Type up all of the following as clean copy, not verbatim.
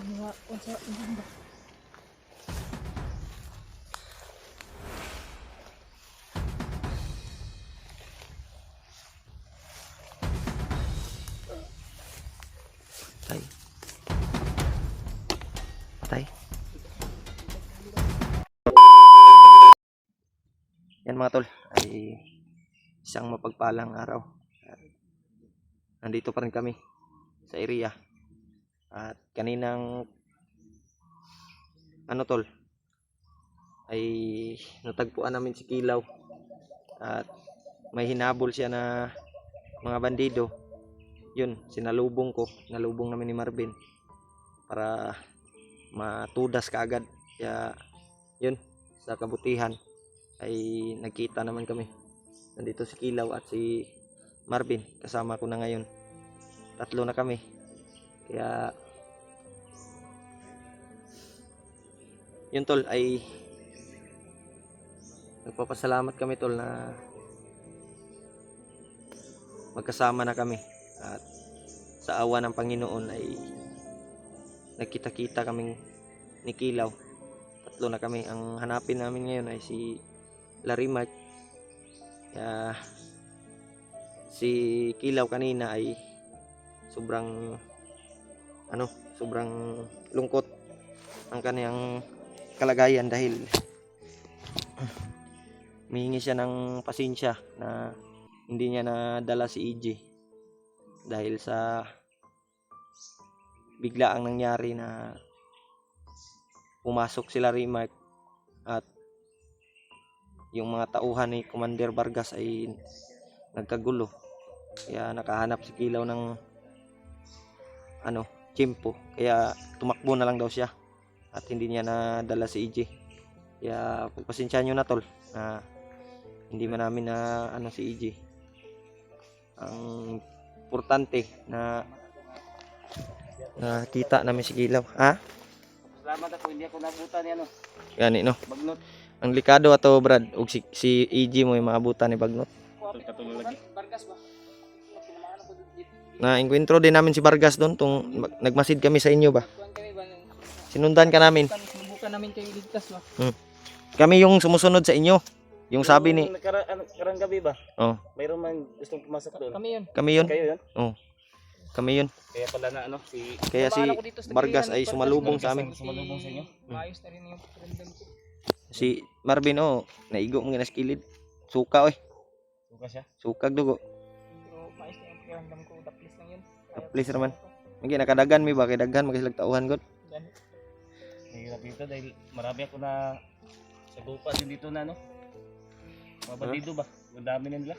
mga unsa ba? Patay. Patay. Yan mga tol, ay isang mapagpalang araw. At nandito pa rin kami sa area. At kaninang ano tol, ay natagpuan namin si Kilaw. At may hinabol siya na mga bandido. Yun, sinalubong ko. Nalubong namin ni Marvin para matudas kaagad. Kaya yun, sa kabutihan ay nagkita naman kami. Nandito si Kilaw at si Marvin, kasama ko na ngayon. Tatlo na kami. Kaya yun tol, ay nagpapasalamat kami tol na magkasama na kami. At sa awa ng Panginoon ay nagkita-kita kaming ni Kilaw. Tatlo na kami. Ang hanapin namin ngayon ay si Larimart. Kaya si Kilaw kanina ay sobrang lungkot ang kaniyang kalagayan dahil humingi siya ng pasensya na hindi niya nadala si EJ dahil sa biglaang nangyari na pumasok sila Larimart at yung mga tauhan ni Commander Vargas ay nagkagulo. Kaya nakahanap si Kilaw ng tiyempo. Kaya tumakbo na lang daw siya at hindi niya nadala si EJ. Kaya pagpasensyahan nyo na tol na hindi man namin na si EJ. Ang importante na nakita namin si Kilaw. Ha? Salamat ako, hindi ako nabutan yan. Gani no. Bagnot. Ang likado ato Brad ug si EJ mo yung maabutan ni Bagnot. Katulog lagi. Barkas ba? Na encuentro din namin si Vargas doon tung nagmasid kami sa inyo ba. Kuan kami ba? Sinundan ka namin. Sinubukan namin kayo iligtas ba? Kami yung sumusunod sa inyo. Yung sabi ni Karang gabi ba? Oh, Mayroon man gustong pumasok doon. Kami yun. kami yun. Kayo yan? Kami yun. Kaya pala na Kaya si Babaan ako dito sa Vargas tagiliran, ay sumalubong sa amin. Sumalubong sa inyo? Maayos na rin yung pakiramdam ko. Si Marvin naigo mo na skilid. Suka oy. Suka siya? Sukag dugo. Pero maayos na yung pakiramdam ko. Daplis lang yun. Daplis naman. Magi nakadagan mi ba kay daghan magislag tauhan gud. Ganun. Mahirap dito dahil marami ako na sa gupa din dito na mga bandido ba? Ang dami na nila.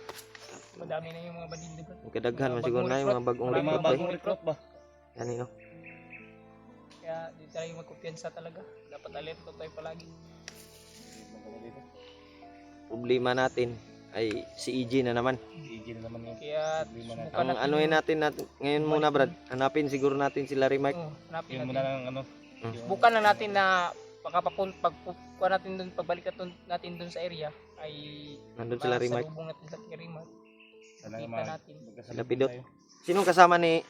Madami na yung mga bandido ba? Kadaghan man siguro na yung mga bagong Mga recruit bagong recruit ba? Yan no. Kaya di tayo magkumpiyansa talaga. Dapat alert tayo palagi. Problema natin ay si EJ na naman. Igil naman yung Kaya problema natin. subukan Ang anuhin natin ngayon muna Brad. Hanapin siguro natin si Larimart. Hanapin Yung natin. muna lang Bukan na natin na pagkuha natin doon, pagbalik natin doon sa area ay Nandun si Larimart. masalubong natin sa Larimart. sana Kita natin. Sila Pidot. Sinong kasama ni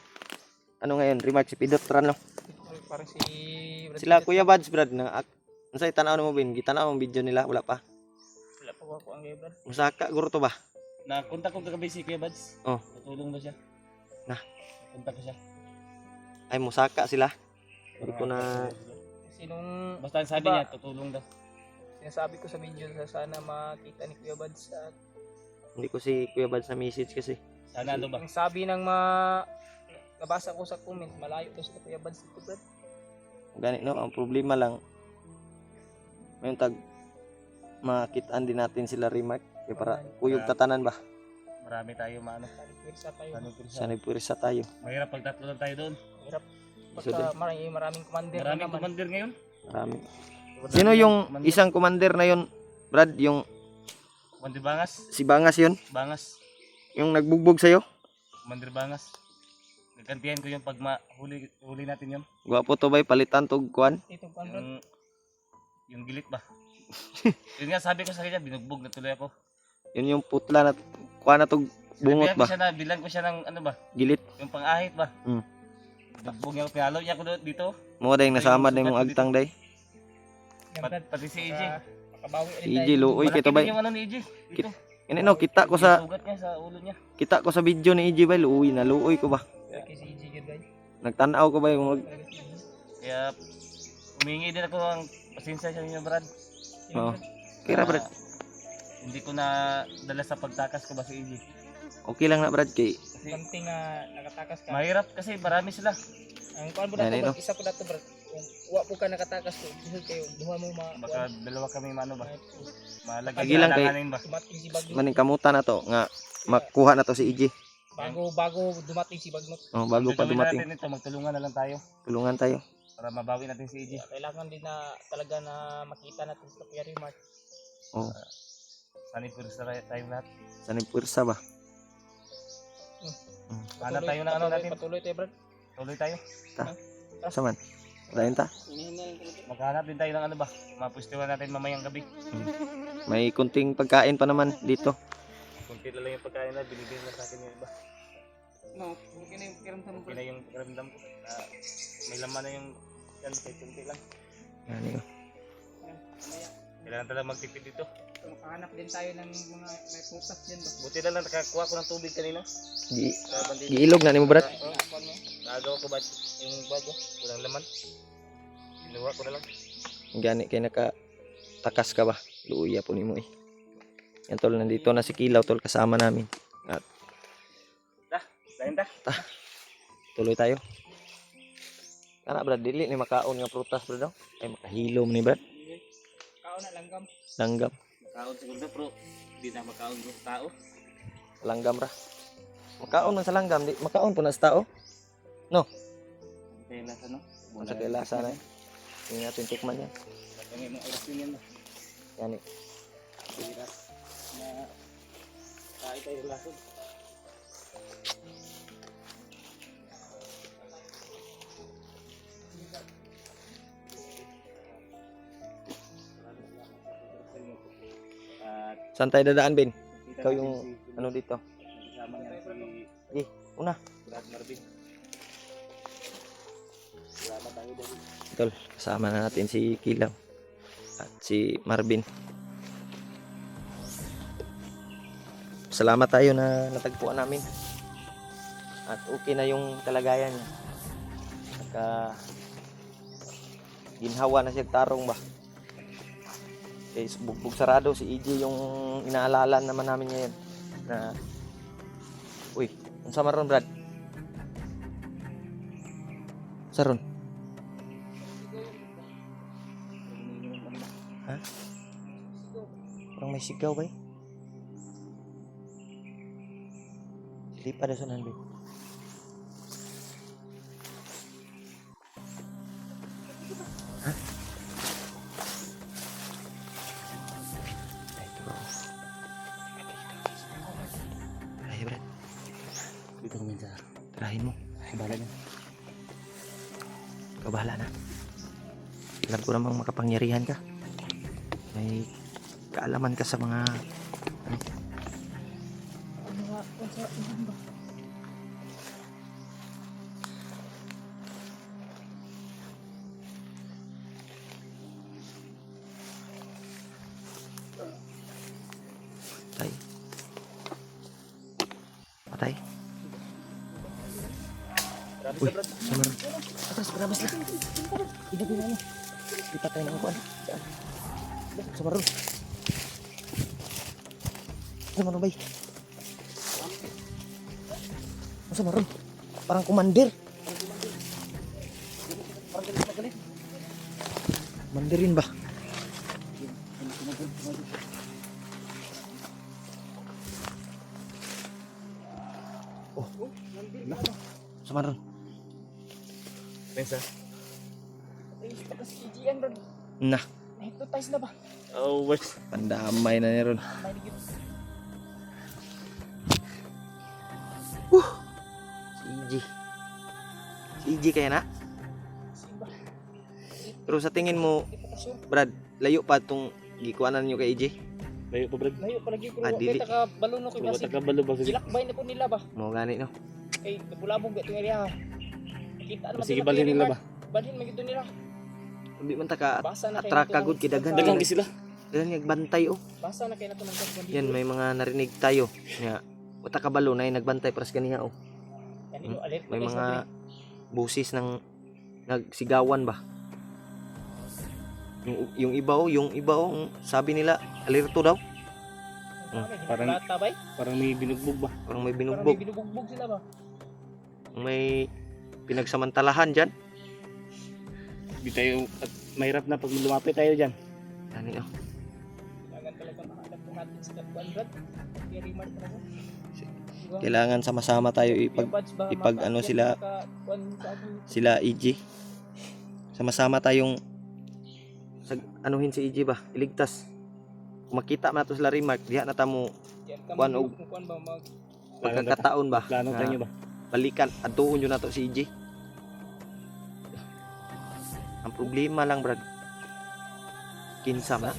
ngayon? Remark si Pidot Trano. Parang si Sila Kuya Bads Brad na unsay tanaw mo bin? Gitanaw ang video nila wala pa. Wala pa ako ang gayban. Musaka guro to ba? Nakunta ko kagabi si Kuya Bads. Oh. Tutulong daw siya. Nah. Punta ko siya. Ay musaka sila. Hindi ko na Sinong Basta ang sabi Diba? niya, tutulong daw. sinasabi ko sa video na sana makita ni Kuya Bads at hindi ko si Kuya Bads na message kasi. Sana ano ba? ang sabi ng nabasa ko sa comment, malayo daw sa Kuya Bads dito, Brad. Gani no, ang problema lang mayong tag makitaan din natin sila Remark kaya para kuyog tatanan ba. Marami tayo maano. Pwersa tayo. Sanay purisa tayo. Mahirap pag tatlo lang tayo doon. Hirap. So, Basta maraming commander na Maraming naman. commander ngayon. Marami. Sino yung isang commander na yon, Brad? Yung Commander Bangas. si Bangas yon, Bangas. yung nagbugbog sa'yo? Commander Bangas. Nagkantihan ko yun pag huli natin yun. Gwapo to ba'y palitan tog kuan? Dito pa, Brad. Yung gilit ba? Yun nga sabi ko sa kanya, binugbog na tuloy ako. Yun yung putla na kuan na tog bungot ba? Bilang ko siya ng ano ba? Gilit. Yung pang-ahit ba? Dagbong yung pinalo niya ko dito. Mo day nasama day mong agtang day. Yan, Brad. Pati si EJ. Makabawi Si EJ luoy kay to Malaki bay. din yung ano ni EJ. Dito. Ini no kita ko sa Sugat niya sa ulo niya. video ni EJ bay luoy na luoy ko ba. Kay si EJ gid bay. Nagtanaw ko ba yung Kaya humingi din ako ng pasensya sa inyo, Brad. Oo. Kira Brad. Hindi ko na dala sa pagtakas ko ba si EJ. Okay lang na Brad kay Kasi Something nga nakatakas ka. mahirap kasi marami sila. Ang kuan po Yan, dato, no? Brad, isa po dato, Brad. Kung wa po ka nakatakas ko, isod kayo, duha mo Baka dalawa kami mano ba. Malagay Sige lang, kay- alanganin ba. dumating si Bagnot. maning kamutan na to nga makuha na to si EJ. Bago dumating si Bagnot. Oh, bago pa Gagawin dumating. natin ito, magtulungan na lang tayo Tulungan tayo. para mabawi natin si EJ. Kailangan din na talaga na makita natin sa Kuya Remark. Oh, Sanay pursa tayo lahat. sanay pwersa ba? Hanap tayo ng ano natin. Patuloy tayo, Brad. Tuloy tayo. Saman. Dayon ta. Maghanap din tayo ng ano ba. Mapwestuhan natin mamayang gabi. May kunting pagkain pa naman dito. Kunti na lang yung pagkain na binibigyan na sa akin yung iba. No, okay na yung kiramdam mo, Okay na yung pakiramdam ko. May laman na yung yan, kahit kunti lang. Yan yun. Kailangan talaga magtipid dito. Makahanap din tayo ng mga may putas dyan ba? Buti na lang nakakuha ko ng tubig kanina. Gi Sa bandito. giilog na nimo Brad. Nagawa ko ba yung bago? Walang laman. Kinuha ko na lang. Gani kay naka takas ka ba? Luya po nimo eh. Yan tol, nandito na si Kilaw tol kasama namin. At Dahil ta. tuloy tayo. Kana Brad, dili ni makaon nga prutas Brad. Ay makahilom ni Brad. Kao na langgam. Langgam, Makaon siguro na, pero di na makaon yung tao. langgam ra. Makaon man sa langgam, di makaon po na sa tao. Kaya nasa no? Sa kailasa na. Hindi natin tikman yan. Kaya mga oras yun yan. Yan eh. Biras na kahit tayo lason. At Saan tayo dadaan, Ben? kita Ikaw natin yung si- ano dito? kasama niya si Sige, una. Brad Marvin. Salamat tayo dali. Tol, kasama na natin si Kilaw at si Marvin. Salamat tayo na natagpuan namin. At okay na yung kalagayan niya. Naka ginhawa na siya tarong ba. Okay, bugbog sarado si EJ yung inaalala naman namin ngayon na uy, unsa man ron Brad? Saron. Ha? Parang may sigaw ba eh? Hindi pa daw sa nanbi. Ha? Ay, bro. Ay, Brad. Dito kami sa Tirahin mo. bala niya. Ikaw bahala na. Alam ko namang makapangyarihan ka. May kaalaman ka sa mga patay. Patay. Uy, sumar. Atas, berabas lah. Tidak bila ano. Dipatay na ako. Saan? Sumarol. Sumarol bay. Sumarol. Parang komandir. Mandirin ba? Oh, sumarol. Pensa. Ay, tagas EGN, Brad. Nah, Hypnotize na ba? Oh, what? pandamay na niya ron. May nagit. Si EJ. Si EJ kaya na? Simba. Pero sa tingin mo, Di pa kasyo. Brad, layo pa itong gikuanan nyo kay EJ? Layo pa, Brad. Layo palagi ko. Dili. Kaya takabalo no ko Pero kasi. takabalo ba sila? Silakbay na po nila ba? Mo gani no? Kay nabulabog ga itong area. Kita naman Sige, sila, balhin Terry nila Mark. ba? Balhin magito nila. Hindi man taka Basa na kayo atrak na to kagud ng- kidagan. sa- Dagang sila. Dagan nagbantay oh. Basa na kayo na to ng bandido. Yan may mga narinig tayo. Nga uta kabalo na nagbantay paras kaniya oh. Kanino, alert May na kayo sa mga pre. busis ng nagsigawan ba. Yung iba oh, sabi nila alerto daw. Parang- Lata ba? Parang may binugbog ba? Parang may Parang may binugbog. binubugbog sila ba? May pinagsamantalahan dyan. Di tayo, at mahirap na pag lumapit tayo dyan. Yan oh. Kailangan talaga makahanap po natin sa Terry Mark talaga. Diba? Kailangan sama-sama tayo Yung badge ba, ano sila- kuwan sa akin. sila EG. Sama-sama tayong anuhin si EG ba? Iligtas. Kung makita man nato sila remark, diha na tamo Yan ka Kuwan mag- kuwan ba mag pagkakataon ba? Plano na tayo ba? Balikan, adtuon yun nato si EG. Ang problema lang, Brad. Kinsam na.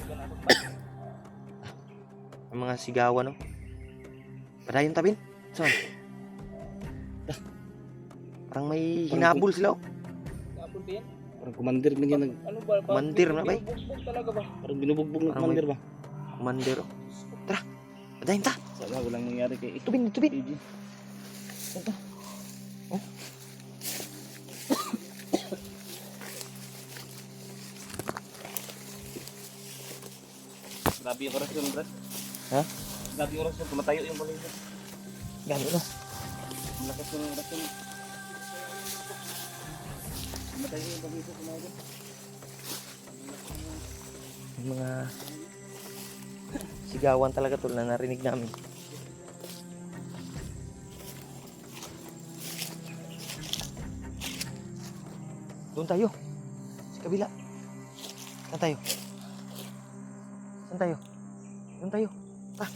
Ang mga sigawan, no? Padayon tabin. Saan? Parang may hinabol sila, oh. kapon ba yan? Parang commander na yan. Ano ba? Commander na ba eh? Binubugbog talaga ba? Parang binubugbog ng Parang commander ba? Commander, oh. Tara, padayon ta. Sana walang nangyari kay ito. Tubin, tubin. PG. Grabe yung oras yun, Brad. Ha? Grabe yung oras yun. Tumatayo yung balay. Gano na. Malakas yung oras yun. Tumatayo yung balay ko. Tumayo. Yung mga sigawan talaga tol na narinig namin. Doon tayo. Sa kabila. Saan tayo? Saan tayo? Doon tayo. Ah.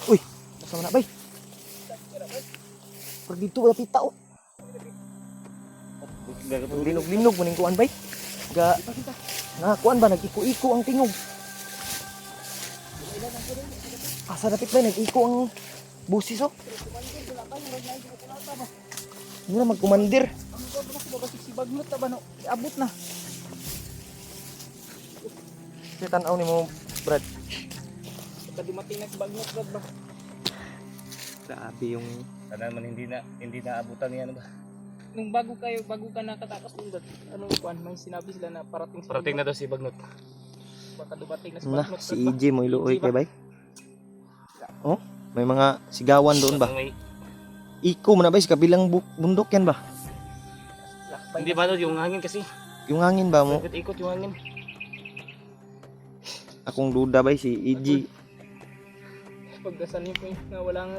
Uy, nasa na bay? Pero dito wala pita oh. Linog-linog mo ning kuan bay. Ga kuan ba nag-iko-iko ang tingog. Asa dapit bay nag-iko ang busis oh. Ano na magkumandir? Ano ba ba si Bagnot na ba no? Abot na. Si tanaw ni mo Brad. Pagka dumating na si Bagnot ba? Grabe yung Sana naman hindi na abutan niya ano ba? Nung bago ka nakatakas nung dati, ano kuan, may sinabi sila na parating si Parating na daw si Bagnot. Baka dumating na si na Bagnot. si EJ mo iluoy kay bay. Oh, may mga sigawan doon ba? May, Iko mo na bay sa kabilang bundok yan ba? hindi ba yung hangin kasi? Yung hangin ba mo? Ikot yung hangin. Akong duda bay si EJ. Pagdasal niyo po yun na wala nga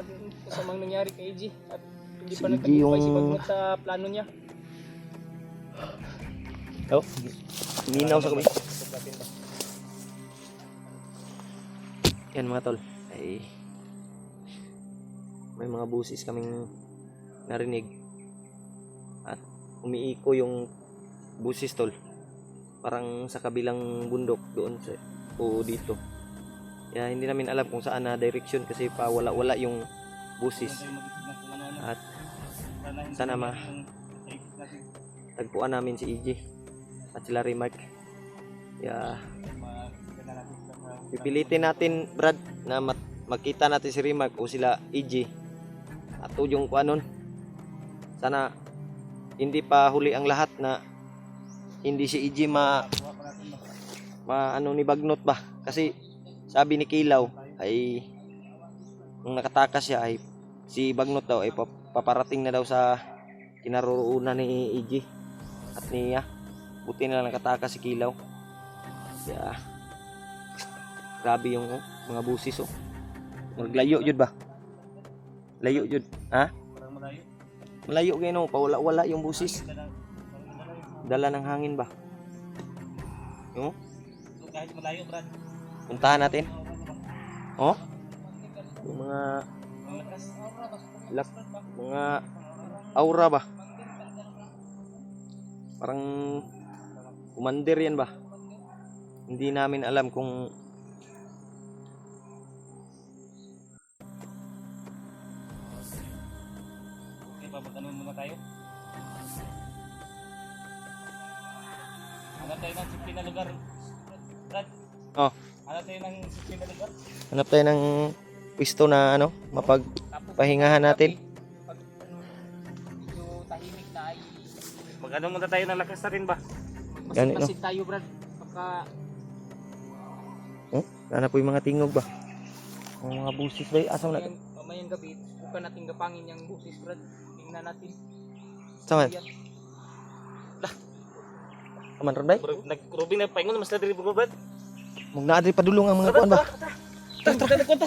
kasamang nangyari kay AG at hindi Si pa AG nagtagumpay si yung- Bagnot sa plano niya. Oh, minaw sa kami. Yan mga tol. Ay may mga busis kaming narinig. At umiiko yung busis tol. Parang sa kabilang bundok doon sa o dito. Kaya hindi namin alam kung saan na direction kasi pa wala yung busis. At sana tagpuan namin si EJ at sila Remark. Kaya pipilitin natin Brad na makita natin si Remark o sila EJ at yung kuanon. Sana hindi pa huli ang lahat na hindi si EJ ma ano ni Bagnot ba kasi sabi ni Kilaw ay nung nakatakas siya ay si Bagnot daw ay paparating na daw sa kinaroroonan ni EJ at niya buti na lang nakatakas si Kilaw. Kaya grabe yung mga busis oh. Maglayo jud ba? Layo jud. Ha? Parang malayo. Malayo gay no, pawala-wala yung busis. Dala ng hangin ba? Yung Kahit malayo, Brad. puntahan natin. Oh? Yung mga mga aura ba? Parang commander yan ba? Hindi namin alam kung mag-ano muna tayo. Hanap tayo ng safety na lugar. Brad. Oh. Hanap tayo ng safety na lugar. Hanap tayo ng pwesto na ano, mapagpahingahan natin. Pag ano, medyo tahimik na ay Mag-ano muna tayo ng lakas na rin ba? Ganit, no? masid tayo, Brad. Pagka Sana po yung mga tingog ba? Yung mga busis ba? Asa na? mamayang gabi, bukan natin gapangin yung busis, Brad. Tingnan natin. Saan? Yan. Aman ron day? Nag-Ruby na paingon mas ladri bro Brad. Mug naa diri padulong ang mga kuan ba? Tara, tara, tara.